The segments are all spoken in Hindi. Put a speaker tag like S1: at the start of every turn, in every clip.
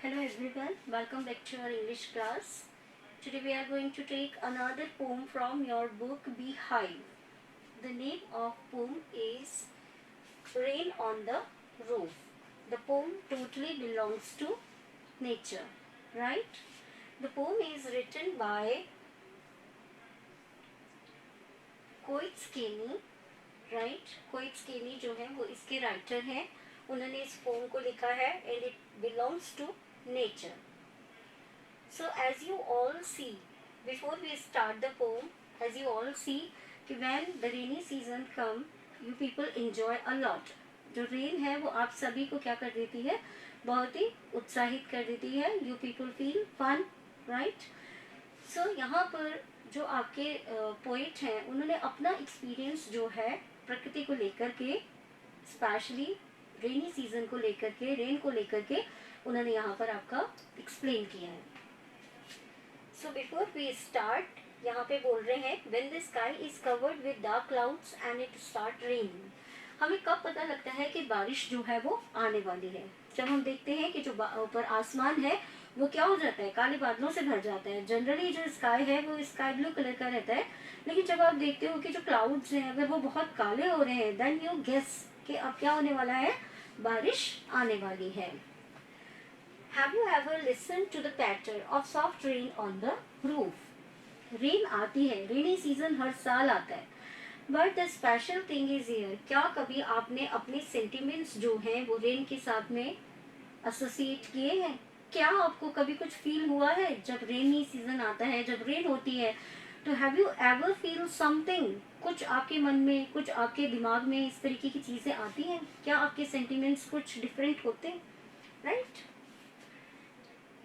S1: Hello everyone, welcome back to our English class. Today we are going to take another poem from your book Beehive. The name of poem is Rain on the Roof. The poem totally belongs to nature, right? The poem is written by कोइट्सकेनी, राइट? कोइट्सकेनी जो है वो इसके राइटर हैं. उन्होंने इस पोम को लिखा है and it belongs to nature. So as you all see, before we start the poem, as you all see, when the rainy season come, you people enjoy a lot. जो रेन है वो आप सभी को क्या कर देती है, बहुत ही उत्साहित कर देती है. You people feel fun, right? So यहाँ पर जो आपके पोइट हैं उन्होंने अपना एक्सपीरियंस जो है प्रकृति को लेकर के, स्पेशली रेनी सीजन को लेकर के, रेन को लेकर के उन्होंने यहाँ पर आपका एक्सप्लेन किया है. सो बिफोर वी स्टार्ट, यहाँ पे बोल रहे हैं when the sky is covered with dark clouds and it start raining. हमें कब पता लगता है कि बारिश जो है वो आने वाली है? जब हम देखते हैं कि जो ऊपर आसमान है वो क्या हो जाता है, काले बादलों से भर जाता है. जनरली जो स्काई है वो स्काई ब्लू कलर का रहता है, लेकिन जब आप देखते हो कि जो क्लाउड्स हैं अगर वो बहुत काले हो रहे हैं, देन यू गेस कि अब क्या होने वाला है, बारिश आने वाली है. Have you ever listened to the patter of soft rain on the roof? Rain आती है, रेनी सीजन हर साल आता है, but the special thing is here. क्या कभी आपने अपने सेंटिमेंट्स जो हैं वो रेन के साथ में एसोसिएट किए हैं? क्या आपको कभी कुछ फील हुआ है जब रेनी सीजन आता है, जब रेन होती है, तो have you ever feel something? कुछ आपके मन में, कुछ आपके दिमाग में इस तरीके की चीजें आती हैं? क्या आपके सेंटिमेंट्स कुछ डिफरेंट होते हैं, राइट?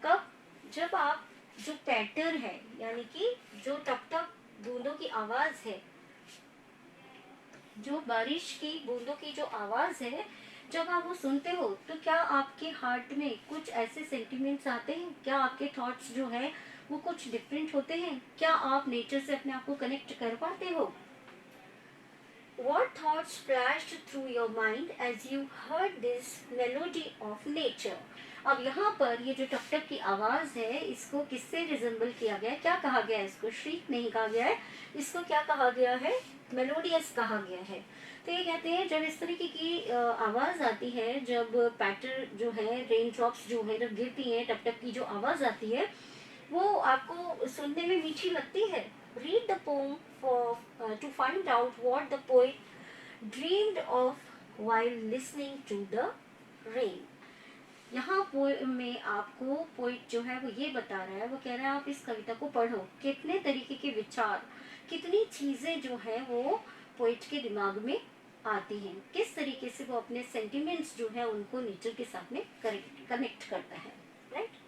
S1: कब? जब आप जो पैटर है, यानी कि जो टप टप बूंदों की आवाज है, जो बारिश की बूंदों की जो आवाज है, जब आप वो सुनते हो तो क्या आपके हार्ट में कुछ ऐसे सेंटिमेंट्स आते हैं? क्या आपके थॉट्स जो है वो कुछ डिफरेंट होते हैं? क्या आप नेचर से अपने आप को कनेक्ट कर पाते हो? What thoughts flashed through your mind as you heard this melody of nature? अब यहाँ पर ये जो टप टप की आवाज है, इसको किससे रिजेंबल किया गया है? क्या कहा गया है इसको? श्रीक नहीं कहा गया है, इसको क्या कहा गया है? मेलोडियस कहा गया है. तो ये कहते हैं जब इस तरीके की आवाज आती है, जब पैटर जो है, रेन ड्रॉप्स जो है जब गिरती हैं, टप टप की जो आवाज आती है वो आपको सुनने में मीठी लगती है. Read the poem to find out what the poet dreamed of while listening to the rain. यहाँ पोएम में आपको पोइट जो है वो ये बता रहा है, वो कह रहा है आप इस कविता को पढ़ो, कितने तरीके के विचार, कितनी चीजें जो है वो पोइट के दिमाग में आती हैं, किस तरीके से वो अपने सेंटिमेंट्स जो है उनको नेचर के साथ में कनेक्ट करता है, right?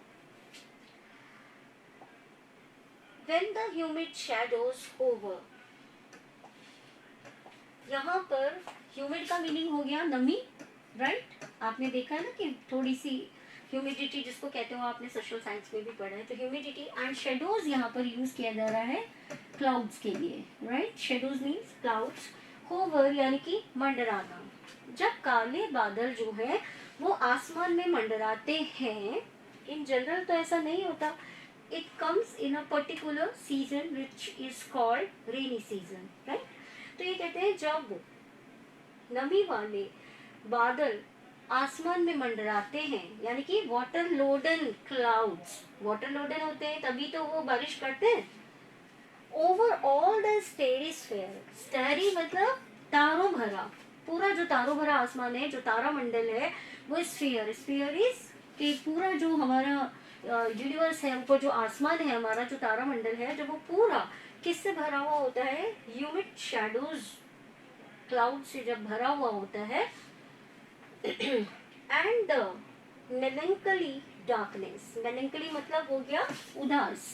S1: When the humid shadows hover, यहाँ पर humid का मीनिंग हो गया नमी, राइट? आपने देखा है ना कि थोड़ी सी ह्यूमिडिटी जिसको कहते हो, आपने सोशल साइंस में भी पढ़ा है. तो ह्यूमिडिटी एंड शेडोज यहाँ पर यूज किया जा रहा है क्लाउड्स के लिए, right? Shadows means clouds. Hover यानी कि मंडराना. जब काले बादल जो है वो आसमान में मंडराते हैं, इन जनरल तो ऐसा नहीं होता, it comes in a particular season which is called rainy season, right? तो ये कहते हैं जब नमी वाले बादल आसमान में मंडराते हैं, यानी कि वाटर लोडन क्लाउड्स, वाटर लोडन होते हैं तभी तो वो बारिश करते हैं. ओवर ऑल द स्टेरी स्फीयर, स्टेरी मतलब तारों भरा, पूरा जो तारों भरा आसमान है, जो तारा मंडल है वो स्फीयर. स्फीयर इज कि पूरा जो हमारा यूनिवर्स है, ऊपर जो आसमान है हमारा, जो तारा मंडल है, जब वो पूरा किससे भरा हुआ होता है? ह्यूमिड शैडोज, क्लाउड से जब भरा हुआ होता है. And the melancholy darkness, melancholy मतलब हो गया उदास,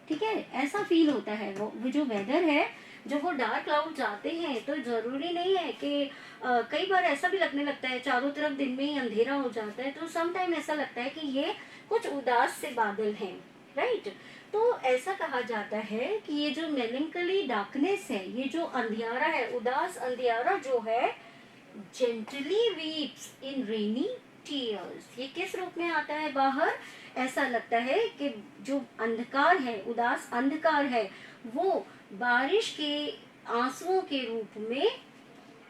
S1: ठीक है? ऐसा फील होता है. वो जो वेदर है, जब वो डार्क क्लाउड्स आते हैं तो जरूरी नहीं है कि कई बार ऐसा भी लगने लगता है चारों तरफ दिन में ही अंधेरा हो जाता है, तो सम टाइम ऐसा लगता है कि ये कुछ उदास से बादल हैं, राइट? तो ऐसा कहा जाता है कि ये जो मेलंकली डार्कनेस है, ये जो अंधियारा है, उदास अंधियारा जो है, जेंटली वीप्स इन रेनी tears। ये किस रूप में आता है बाहर? ऐसा लगता है कि जो अंधकार है, उदास अंधकार है, वो बारिश के आंसुओं के रूप में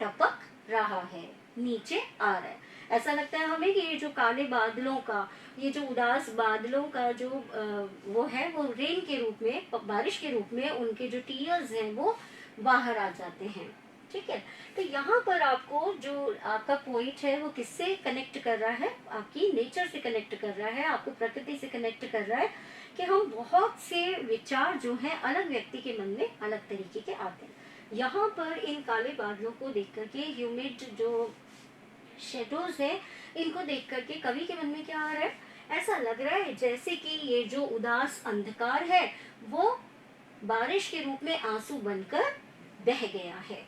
S1: टपक रहा है, नीचे आ रहा है। ऐसा लगता है हमें कि ये जो काले बादलों का, ये जो उदास बादलों का जो वो है, वो रेन के रूप में, बारिश के रूप में उनके जो टीयर्स हैं वो बाहर आ जाते हैं। ठीक है, तो यहाँ पर आपको जो आपका पोइट है वो किससे कनेक्ट कर रहा है? आपकी नेचर से कनेक्ट कर रहा है, आपको प्रकृति से कनेक्ट कर रहा है कि हम बहुत से विचार जो हैं अलग व्यक्ति के मन में अलग तरीके के आते हैं। यहाँ पर इन काले बादलों को देख करके, ह्यूमिड जो शेडोज है, इनको देख करके कवि के मन में क्या आ रहा है? ऐसा लग रहा है जैसे कि ये जो उदास अंधकार है वो बारिश के रूप में आंसू बनकर बह गया है।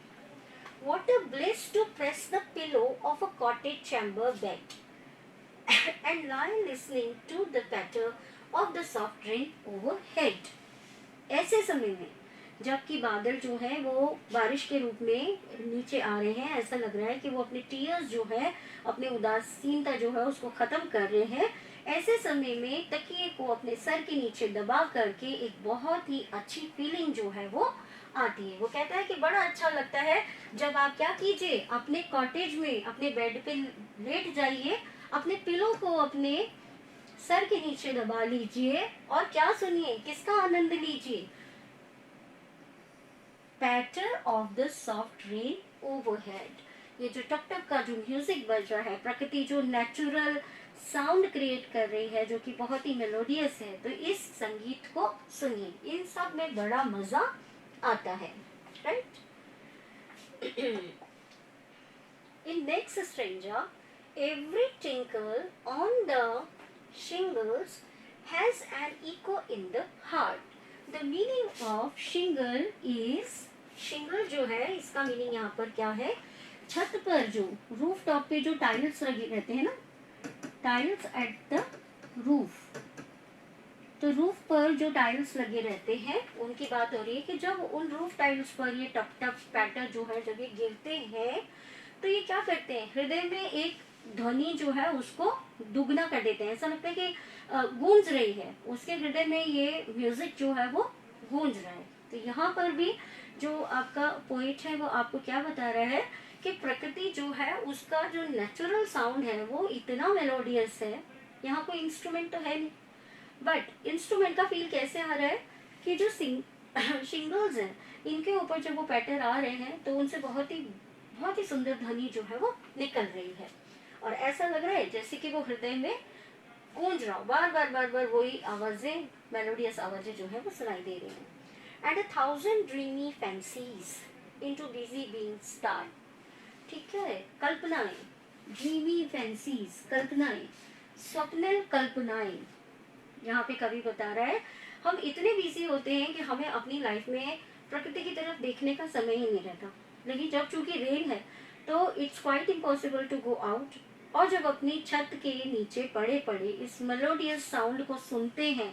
S1: What a bliss to press the pillow of a cottage chamber bed and lie listening to the patter of the soft rain overhead। ऐसे समय में जबकि बादल जो है वो बारिश के रूप में नीचे आ रहे हैं, ऐसा लग रहा है कि वो अपने टीयर्स जो है, अपने उदासीनता जो है उसको खत्म कर रहे हैं। ऐसे समय में तकिए को अपने सर के नीचे दबा करके एक बहुत ही अच्छी फीलिंग जो है वो आती है। वो कहता है कि बड़ा अच्छा लगता है जब आप क्या कीजिए, अपने कॉटेज में अपने बेड पे लेट जाइए, अपने पिलो को अपने सर के नीचे दबा लीजिए और क्या सुनिए, किसका आनंद लीजिए? Patter of the soft rain overhead. ये जो टक टक का जो म्यूजिक बज रहा है, प्रकृति जो नेचुरल साउंड क्रिएट कर रही है जो कि बहुत ही मेलोडियस है, तो इस संगीत को सुनिए, इन सब में बड़ा मजा आता है, right? In next stanza, every tinkle on the shingles has an echo in the heart। The meaning of shingle is, shingle जो है इसका मीनिंग यहाँ पर क्या है? छत पर जो रूफ टॉप पे जो टाइल्स लगे रहते हैं ना, टाइल्स एट द रूफ, तो रूफ पर जो टाइल्स लगे रहते हैं उनकी बात हो रही है कि जब उन रूफ टाइल्स पर ये टप टप पैटर जो है जब ये गिरते हैं तो ये क्या करते हैं, हृदय में एक ध्वनि जो है उसको दुगना कर देते हैं। ऐसा लगता है कि गूंज रही है, उसके हृदय में ये म्यूजिक जो है वो गूंज रहा है। तो यहाँ पर भी जो आपका पोइट है वो आपको क्या बता रहा है कि प्रकृति जो है उसका जो नेचुरल साउंड है वो इतना मेलोडियस है। यहाँ कोई इंस्ट्रूमेंट तो है नहीं, बट इंस्ट्रूमेंट का फील कैसे आ रहा है कि जो शिंगल्स हैं इनके ऊपर जब वो पैटर आ रहे हैं तो उनसे बहुत ही सुंदर ध्वनि जो है वो निकल रही है और ऐसा लग रहा है जैसे कि वो हृदय में गूंज रहा हो, बार बार वही आवाजें, मेलोडियस आवाजें जो है वो सुनाई दे रही हैं। And 1000 dreamy fancies into busy being star. ठीक है, कल्पनाएं, ड्रीमी फैंसीज, कल्पनाएं, स्वप्निल कल्पनाएं। यहाँ पे कवि बता रहा है हम इतने बिजी होते हैं कि हमें अपनी लाइफ में प्रकृति की तरफ देखने का समय ही नहीं रहता, लेकिन जब चूंकि रेन है तो it's quite impossible to go out, और जब अपनी छत के नीचे पड़े पड़े इस मेलोडियस साउंड को सुनते हैं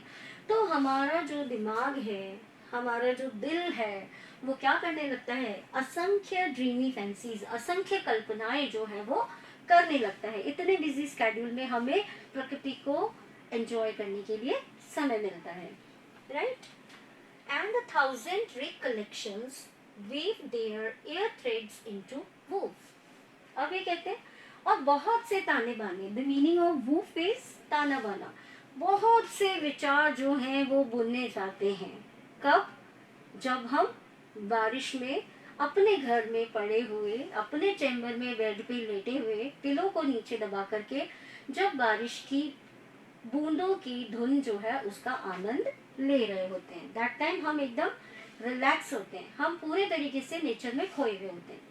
S1: तो हमारा जो दिमाग है, हमारा जो दिल है वो क्या करने लगता है, असंख्य ड्रीमी फैंसीज, असंख्य कल्पनाएं जो है वो करने लगता है। इतने बिजी स्केड्यूल में हमें प्रकृति को एंजॉय करने के लिए समय मिलता है, right? And 1000 recollections weave their ear threads into woof। अब ये कहते हैं और बहुत से ताने बाने, the meaning of woof is ताना बाना, बहुत से विचार जो हैं वो बुनने जाते हैं। कब? जब हम बारिश में अपने घर में पड़े हुए, अपने चैम्बर में बेड पे लेटे हुए, पिलो को नीचे दबा करके जब बारिश की बूंदों की धुन जो है उसका आनंद ले रहे होते हैं, दैट टाइम हम एकदम रिलैक्स होते हैं, हम पूरे तरीके से नेचर में खोए हुए होते हैं।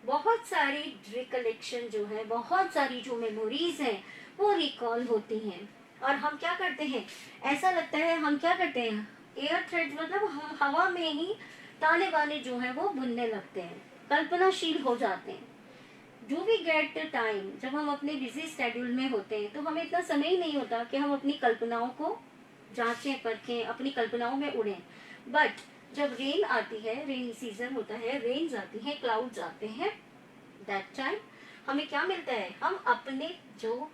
S1: बहुत सारी रिकलेक्शन जो है, बहुत सारी जो मेमोरीज हैं वो रिकॉल होती हैं और हम क्या करते हैं, ऐसा लगता है हम क्या करते हैं, एयर थ्रेड मतलब हम हवा में ही ताने बाने जो है वो बुनने लगते हैं, कल्पनाशील हो जाते हैं। डू वी गेट टाइम, जब हम अपने बिजी शेड्यूल में होते हैं तो हमें इतना समय ही नहीं होता कि हम अपनी कल्पनाओं को जांचें परखें, अपनी कल्पनाओं में उड़ें। बट जब रेन आती है, रेनी सीजन होता है, रेन्स आती हैं, क्लाउड्स आते हैं, दैट टाइम हमें क्या मिलता है, हम अपने जो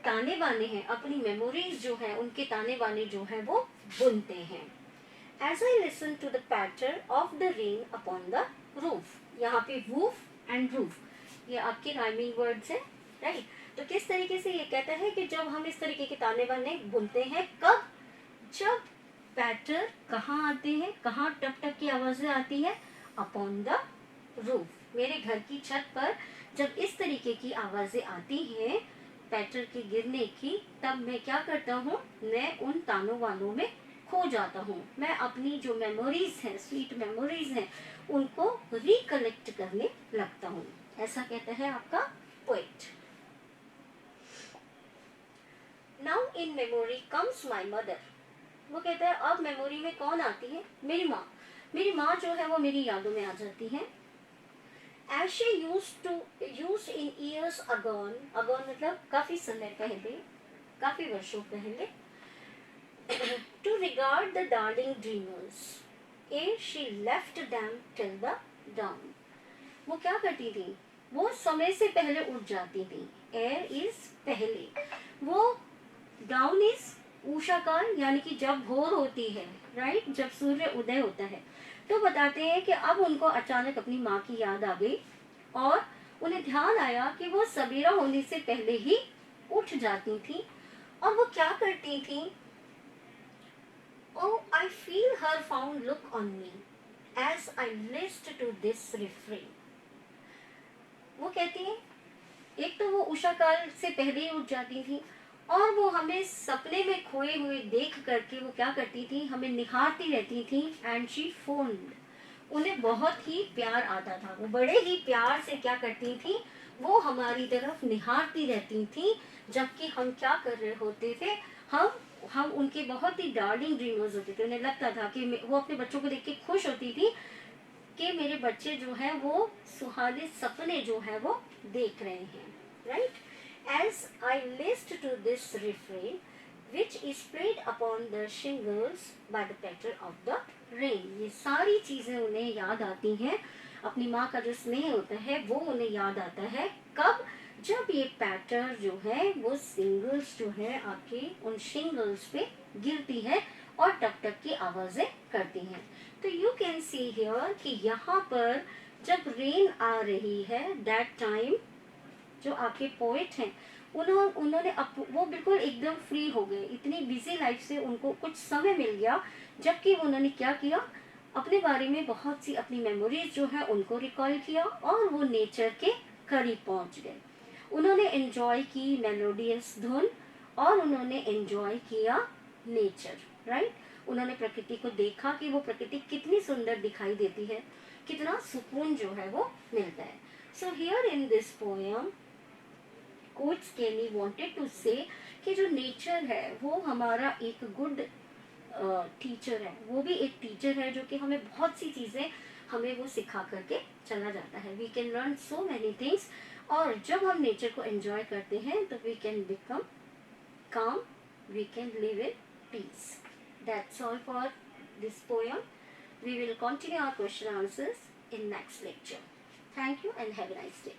S1: ताने बाने हैं, अपनी मेमोरीज जो है, उनके ताने बाने जो है वो बुनते हैं. As I listen to the patter of the rain upon the roof, यहाँ पे woof and roof ये आपके राइमिंग वर्ड्स है, राइट. तो किस तरीके से ये कहता है कि जब हम इस तरीके के ताने बाने बुनते हैं, कब, जब पैटर कहाँ आते हैं, कहाँ टप टप की आवाजें आती है, अपॉन द रूफ, मेरे घर की छत पर जब इस तरीके की आवाजें आती हैं पैटर के गिरने की, तब मैं क्या करता हूँ, मैं उन तानों वालों में खो जाता हूँ. मैं अपनी जो मेमोरीज हैं, स्वीट मेमोरीज हैं, उनको रिकलेक्ट करने लगता हूँ. ऐसा कहता है आपका poet. Now in memory comes my mother. वो कहता है अब मेमोरी में कौन आती है, मेरी माँ. मेरी माँ जो है वो मेरी यादों में आ जाती है. As she used in years agone, agone मतलब काफी समय पहले, काफी वर्षों पहले, to regard the darling dreamers, ere she left them till the dawn. वो क्या करती थी, वो समय से पहले उठ जाती थी. ere is पहले, वो डाउन इज उषा काल, यानी कि जब भोर होती है, राइट, जब सूर्य उदय होता है. तो बताते हैं कि अब उनको अचानक अपनी माँ की याद आ गई और उन्हें ध्यान आया कि वो सवेरा होने से पहले ही उठ जाती थी. और वो क्या करती थी, Oh, I feel her fond look on me as I listened to this refrain. वो कहती है, एक तो वो उषा काल से पहले ही उठ जाती थी और वो हमें सपने में खोए हुए देख करके वो क्या करती थी, हमें निहारती रहती थी. एंड शी फोन्ड, उन्हें बहुत ही प्यार आता था, वो बड़े ही प्यार से क्या करती थी, वो हमारी तरफ निहारती रहती थी. जबकि हम क्या कर रहे होते थे, हम उनके बहुत ही डार्लिंग ड्रीमर्स होते थे. उन्हें लगता था कि वो अपने बच्चों को देख के खुश होती थी कि मेरे बच्चे जो है वो सुहाने सपने जो है वो देख रहे हैं, right. As I listened to this refrain, which is played upon the shingles by the patter of the rain, ये सारी चीजें उन्हें याद आती हैं. अपनी माँ का जो स्नेह होता है वो उन्हें याद आता है. कब, जब ये पैटर जो है वो सिंगल्स जो है आपके उन शिंगल्स पे गिरती है और टक टक की आवाजें करती हैं. तो यू कैन सी हियर कि यहाँ पर जब रेन आ रही है, दैट टाइम जो आपके पोएट हैं उन्होंने वो बिल्कुल एकदम फ्री हो गए. इतनी बिजी लाइफ से उनको कुछ समय मिल गया, जबकि उन्होंने क्या किया, अपने बारे में बहुत सी अपनी मेमोरीज जो है उनको रिकॉल किया और वो नेचर के करीब पहुंच गए. उन्होंने एंजॉय की मेलोडियस धुन और उन्होंने एंजॉय किया नेचर, राइट. उन्होंने प्रकृति को देखा कि वो प्रकृति कितनी सुंदर दिखाई देती है, कितना सुकून जो है वो मिलता है. So here in this poem quotes केनी वांटेड टू से कि जो नेचर है वो हमारा एक गुड टीचर है. वो भी एक टीचर है जो कि हमें बहुत सी चीजें हमें वो सिखा करके चला जाता है. We can learn so many things. और जब हम नेचर को एंजॉय करते हैं तो we can become calm, we can live in peace. That's all for this poem. We will continue our question answers in next lecture. Thank you and have a nice day.